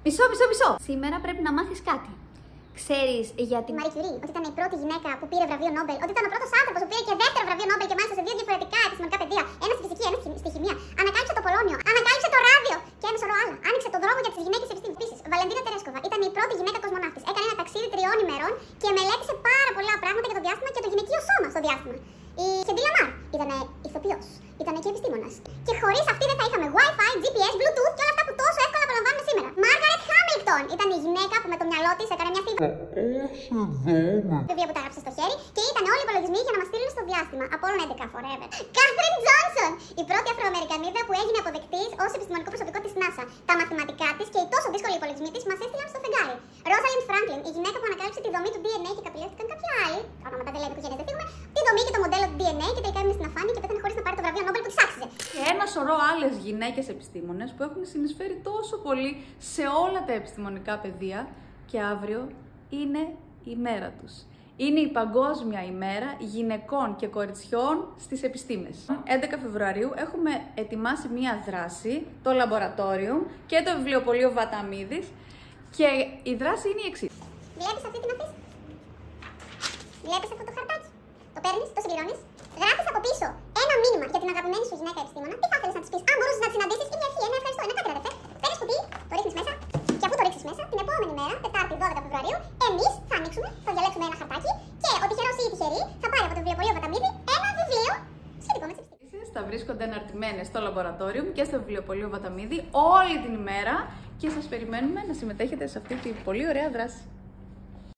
Μισό. Σήμερα πρέπει να μάθεις κάτι. Ξέρεις για την Marie Curie, ότι ήταν η πρώτη γυναίκα που πήρε βραβείο Νόμπελ, ότι ήταν ο πρώτος άνθρωπος που πήρε και δεύτερο βραβείο Νόμπελ και μάλιστα σε δύο διαφορετικά επιστημονικά πεδία, ένα στη φυσική, ένα στη χημεία. Ανακάλυψε το πολόνιο, ανακάλυψε το ράδιο και ένα σωρό άλλα. Άνοιξε το δρόμο για τις γυναίκες επιστήμης. Επίσης, Βαλεντίνα Τερέσκοβα ήταν η πρώτη γυναίκα κοσμοναύτης. Έκανε ένα ταξίδι 3 ημερών και μελέτησε πάρα πολλά πράγματα για το διάστημα και το γυναικείο σώμα στο διάστημα. Η Χεντή Λαμάρ ήταν ηθοποιός, ήταν και επιστήμονας. Και χωρίς αυτή δεν θα είχαμε Wi-Fi, GPS, Bluetooth και όλα αυτά που τόσο εύκολα απολαμβάνουμε σήμερα. Μάργαρετ Χάμιλτον ήταν η γυναίκα που με το μυαλό της έκανε μια βιβλία που τα έγραψε στο χέρι και ήταν όλοι οι υπολογισμοί για να μας στείλουν στο διάστημα. Απόλλων 11 forever. Κάθριν Τζόνσον, η πρώτη Αφροαμερικανίδα που έγινε αποδεκτής ως επιστημονικό προσωπικό της NASA. Τα μαθηματικά της και οι τόσο δύσκολοι υπολογισμοί της μας έστειλαν στο φεγγάρι. Ρόσαλιντ Φράγκλιν, η γυναίκα που ανακάλυψε τη δομή του DNA και καπηλεύτηκαν κάποιοι άλλοι. Τα ονόματα δεν λέμε οικογένειες, δεν φύγουμε. Τη δομή και το μοντέλο του DNA και τελικά έμεινε στην αφάνεια και πέθανε χωρίς να πάρει το βραβείο Νόμπελ που της άξιζε. Και ένα σωρό άλλες γυναίκες επιστήμονες που έχουν συνεισφέρει τόσο πολύ σε όλα τα επιστημονικά πεδία και αύριο είναι η μέρα τους. Είναι η Παγκόσμια ημέρα γυναικών και κοριτσιών στις επιστήμες. 11 Φεβρουαρίου έχουμε ετοιμάσει μία δράση, το Laboratorium και το βιβλιοπωλείο Βαταμίδης και η δράση είναι η εξής. Βλέπεις αυτή την αφίση? Βλέπεις αυτό το χαρτάκι? Το παίρνεις, το συμπληρώνεις, γράφεις από πίσω ένα μήνυμα για την αγαπημένη σου γυναίκα επιστήμονα. Τι θα ήθελες να της πεις? Αν μπορούσες να τη συναντήσεις και μια ευχή, ένα ευχαριστώ, ένα κάτι αδερφέ. Παίρνεις κουτί, το ρίχνεις μέσα και αφού το ρίξεις μέσα, την επόμενη μέρα, Τετάρτη 12 Φεβρουαρίου, εμείς θα ανοίξουμε, θα διαλέξουμε ένα χαρτάκι και ο τυχερός ή η τυχερή θα πάρει από το βιβλιοπωλείο Βαταμίδη ένα βιβλίο σχετικό με τις επιστήμες. Θα βρίσκονται εναρτημένες στο Laboratorium και στο βιβλιοπωλείο Βαταμίδη όλη την ημέρα και σας περιμένουμε να συμμετέχετε σε αυτή την πολύ ωραία δράση.